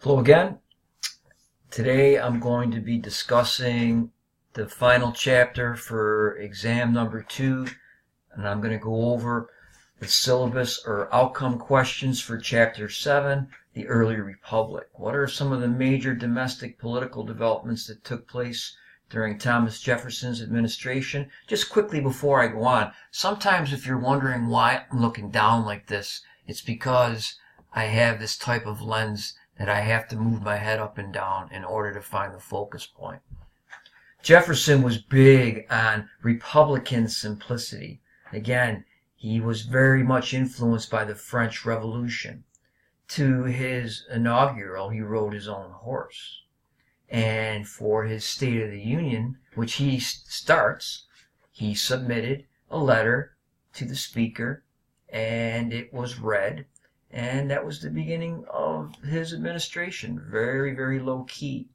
Hello again. Today I'm going to be discussing the final chapter for exam number 2, and I'm going to go over the syllabus or outcome questions for chapter 7, the early republic. What are some of the major domestic political developments that took place during Thomas Jefferson's administration? Just quickly before I go on, sometimes if you're wondering why I'm looking down like this, it's because I have this type of lens that I have to move my head up and down in order to find the focus point. Jefferson was big on Republican simplicity. Again, he was very much influenced by the French Revolution. To his inaugural, he rode his own horse. And for his State of the Union, which he starts, he submitted a letter to the Speaker, and it was read. And that was the beginning of his administration. Very, very low key.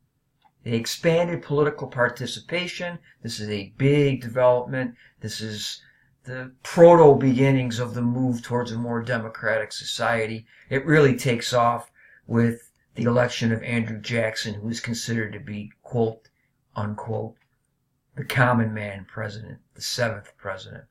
They expanded political participation. This is a big development. This is the proto-beginnings of the move towards a more democratic society. It really takes off with the election of Andrew Jackson, who is considered to be, quote, unquote, the common man president, the 7th president.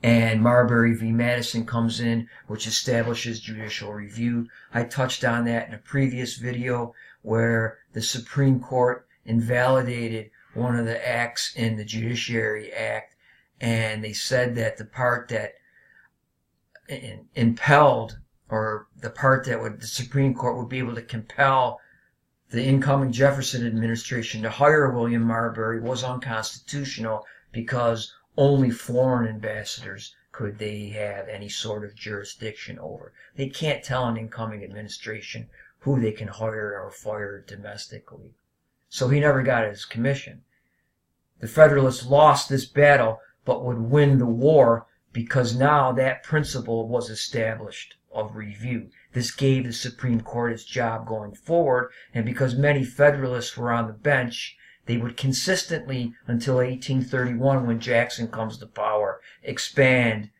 And Marbury v. Madison comes in, which establishes judicial review. I touched on that in a previous video where the Supreme Court invalidated one of the acts in the Judiciary Act, and they said that the part that impelled, or the part that the Supreme Court would be able to compel the incoming Jefferson administration to hire William Marbury was unconstitutional, because only foreign ambassadors could they have any sort of jurisdiction over. They can't tell an incoming administration who they can hire or fire domestically. So he never got his commission. The Federalists lost this battle, but would win the war, because now that principle was established of review. This gave the Supreme Court its job going forward, and because many Federalists were on the bench, they would consistently, until 1831, when Jackson comes to power, expand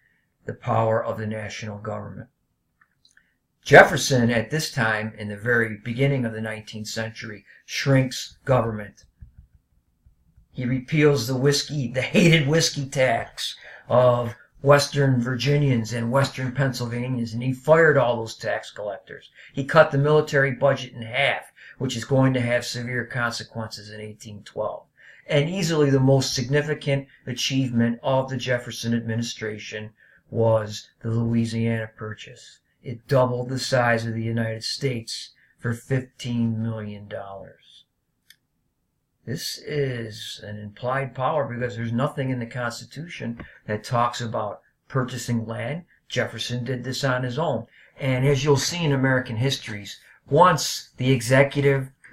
the power of the national government. Jefferson, at this time, in the very beginning of the 19th century, shrinks government. He repeals the hated whiskey tax of Western Virginians and Western Pennsylvanians, and he fired all those tax collectors. He cut the military budget in half, which is going to have severe consequences in 1812. And easily the most significant achievement of the Jefferson administration was the Louisiana Purchase. It doubled the size of the United States for $15 million. This is an implied power, because there's nothing in the Constitution that talks about purchasing land. Jefferson did this on his own. And as you'll see in American histories, once the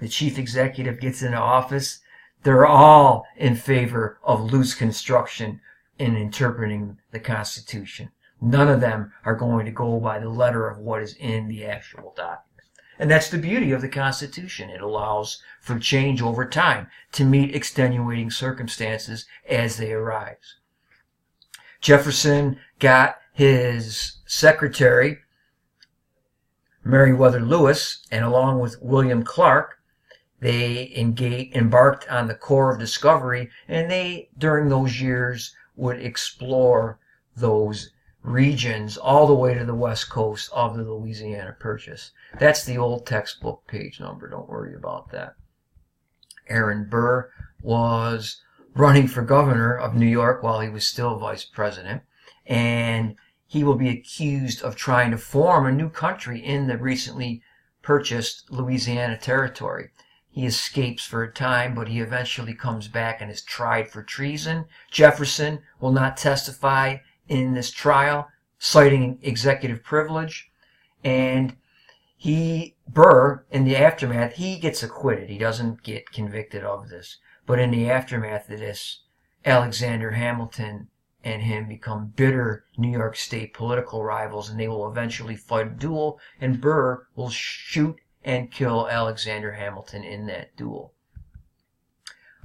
chief executive gets into office, they're all in favor of loose construction in interpreting the Constitution. None of them are going to go by the letter of what is in the actual document. And that's the beauty of the Constitution. It allows for change over time to meet extenuating circumstances as they arise. Jefferson got his secretary, Meriwether Lewis, and along with William Clark, they embarked on the Corps of Discovery, and they, during those years, would explore those regions all the way to the west coast of the Louisiana Purchase. That's the old textbook page number. Don't worry about that. Aaron Burr was running for governor of New York while he was still vice president, and he will be accused of trying to form a new country in the recently purchased Louisiana territory. He escapes for a time, but he eventually comes back and is tried for treason. Jefferson will not testify in this trial, citing executive privilege, and Burr, in the aftermath, he gets acquitted. He doesn't get convicted of this. But in the aftermath of this, Alexander Hamilton and him become bitter New York State political rivals, and they will eventually fight a duel, and Burr will shoot and kill Alexander Hamilton in that duel.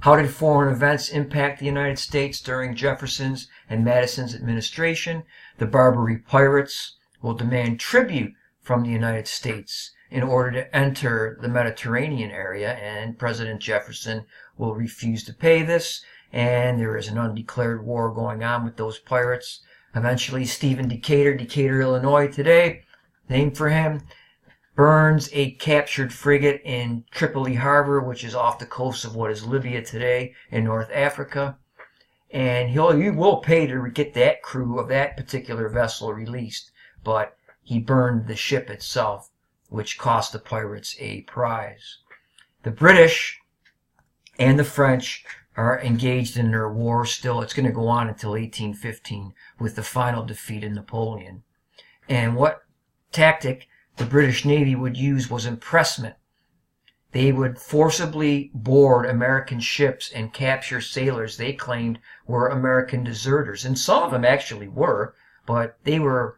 How did foreign events impact the United States during Jefferson's and Madison's administration? The Barbary pirates will demand tribute from the United States, in order to enter the Mediterranean area, and President Jefferson will refuse to pay this, and there is an undeclared war going on with those pirates. Eventually, Stephen Decatur, Decatur, Illinois today, named for him, burns a captured frigate in Tripoli Harbor, which is off the coast of what is Libya today in North Africa. And he will pay to get that crew of that particular vessel released, but he burned the ship itself, which cost the pirates a prize. The British and the French are engaged in their war still. It's going to go on until 1815 with the final defeat of Napoleon. And what tactic the British Navy would use was impressment. They would forcibly board American ships and capture sailors they claimed were American deserters. And some of them actually were, but they were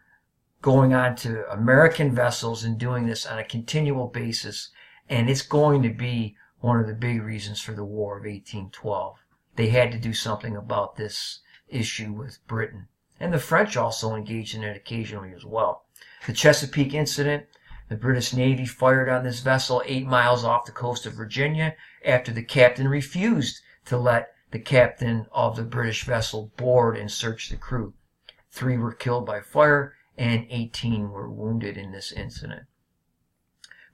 going on to American vessels and doing this on a continual basis. And it's going to be one of the big reasons for the War of 1812. They had to do something about this issue with Britain. And the French also engaged in it occasionally as well. The Chesapeake incident, the British Navy fired on this vessel 8 miles off the coast of Virginia after the captain refused to let the captain of the British vessel board and search the crew. 3 were killed by fire and 18 were wounded in this incident.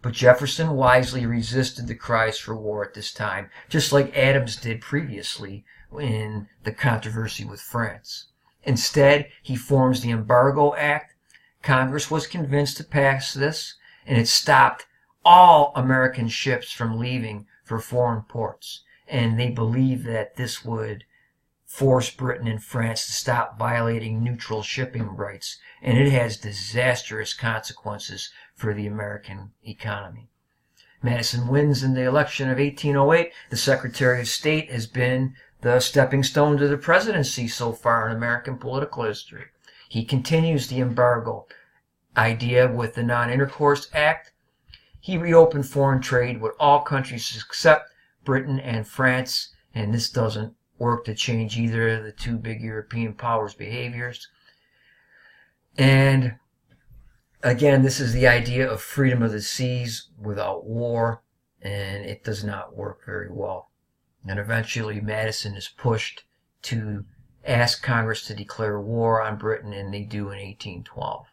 But Jefferson wisely resisted the cries for war at this time, just like Adams did previously in the controversy with France. Instead, he forms the Embargo Act. Congress was convinced to pass this, and it stopped all American ships from leaving for foreign ports. And they believed that this would force Britain and France to stop violating neutral shipping rights, and it has disastrous consequences for the American economy. Madison wins in the election of 1808. The Secretary of State has been the stepping stone to the presidency so far in American political history. He continues the embargo idea with the Non-Intercourse Act. He reopened foreign trade with all countries except Britain and France, and this doesn't work to change either of the two big European powers' behaviors. And again, this is the idea of freedom of the seas without war, and it does not work very well. And eventually Madison is pushed to ask Congress to declare war on Britain, and they do in 1812.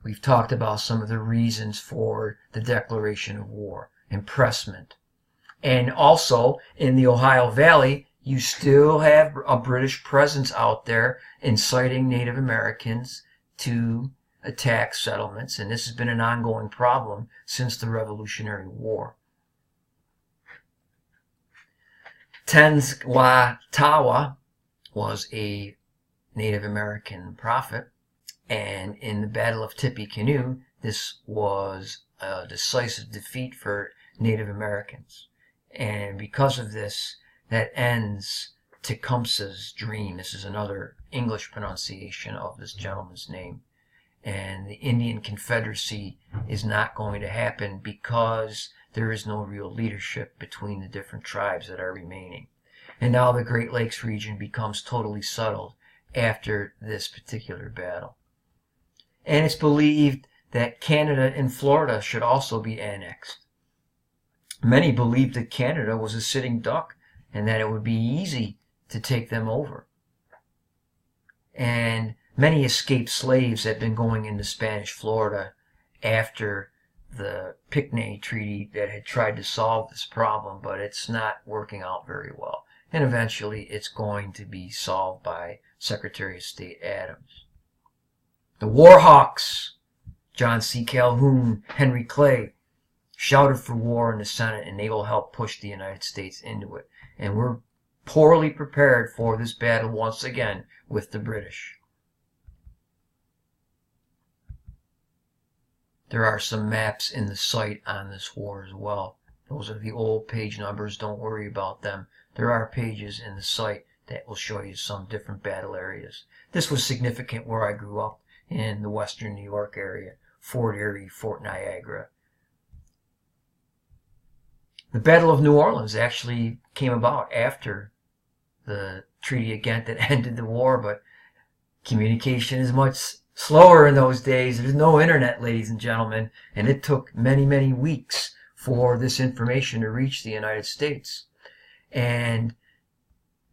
We've talked about some of the reasons for the declaration of war. Impressment. And also, in the Ohio Valley, you still have a British presence out there inciting Native Americans to attack settlements, and this has been an ongoing problem since the Revolutionary War. Tenskwatawa was a Native American prophet, and in the Battle of Tippecanoe, this was a decisive defeat for Native Americans. And because of this, that ends Tecumseh's dream. This is another English pronunciation of this gentleman's name. And the Indian Confederacy is not going to happen because there is no real leadership between the different tribes that are remaining. And now the Great Lakes region becomes totally settled after this particular battle. And it's believed that Canada and Florida should also be annexed. Many believed that Canada was a sitting duck and that it would be easy to take them over. And many escaped slaves had been going into Spanish Florida after the Pinckney Treaty that had tried to solve this problem, but it's not working out very well. And eventually it's going to be solved by Secretary of State Adams. The Warhawks, John C. Calhoun, Henry Clay, shouted for war in the Senate, and they will help push the United States into it. And we're poorly prepared for this battle once again with the British. There are some maps in the site on this war as well. Those are the old page numbers. Don't worry about them. There are pages in the site that will show you some different battle areas. This was significant where I grew up in the western New York area. Fort Erie, Fort Niagara. The Battle of New Orleans actually came about after the Treaty of Ghent that ended the war, but communication is much slower in those days. There's no internet, ladies and gentlemen, and it took many, many weeks for this information to reach the United States. And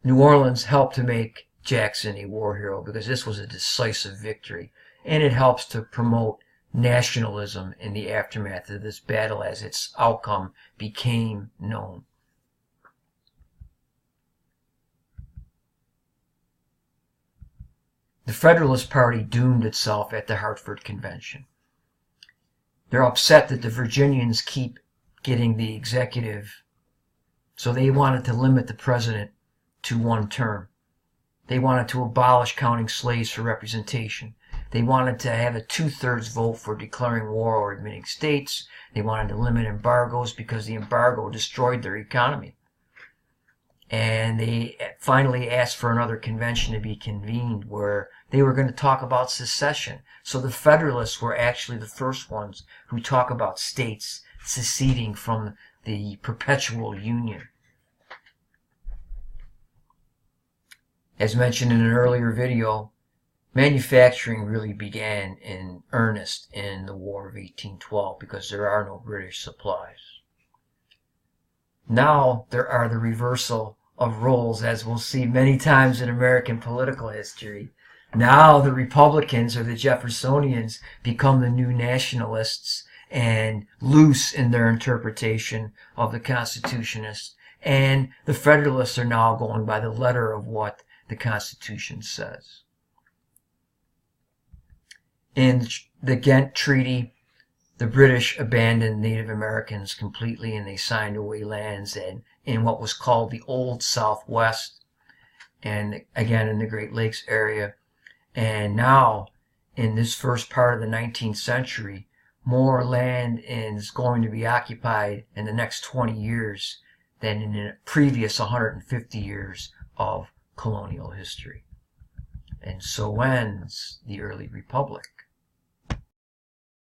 New Orleans helped to make Jackson a war hero because this was a decisive victory, and it helps to promote nationalism in the aftermath of this battle as its outcome became known. The Federalist Party doomed itself at the Hartford Convention. They're upset that the Virginians keep getting the executive, so they wanted to limit the president to one term. They wanted to abolish counting slaves for representation. They wanted to have a 2/3 vote for declaring war or admitting states. They wanted to limit embargoes because the embargo destroyed their economy. And they finally asked for another convention to be convened where they were going to talk about secession. So the Federalists were actually the first ones who talk about states seceding from the perpetual union. As mentioned in an earlier video, manufacturing really began in earnest in the War of 1812 because there are no British supplies. Now there are the reversal of roles, as we'll see many times in American political history. Now the Republicans or the Jeffersonians become the new nationalists and loose in their interpretation of the Constitutionists, and the Federalists are now going by the letter of what the Constitution says. In the Ghent Treaty, the British abandoned Native Americans completely, and they signed away lands in what was called the Old Southwest, and again in the Great Lakes area. And now, in this first part of the 19th century, more land is going to be occupied in the next 20 years than in the previous 150 years of colonial history. And so ends the early republic.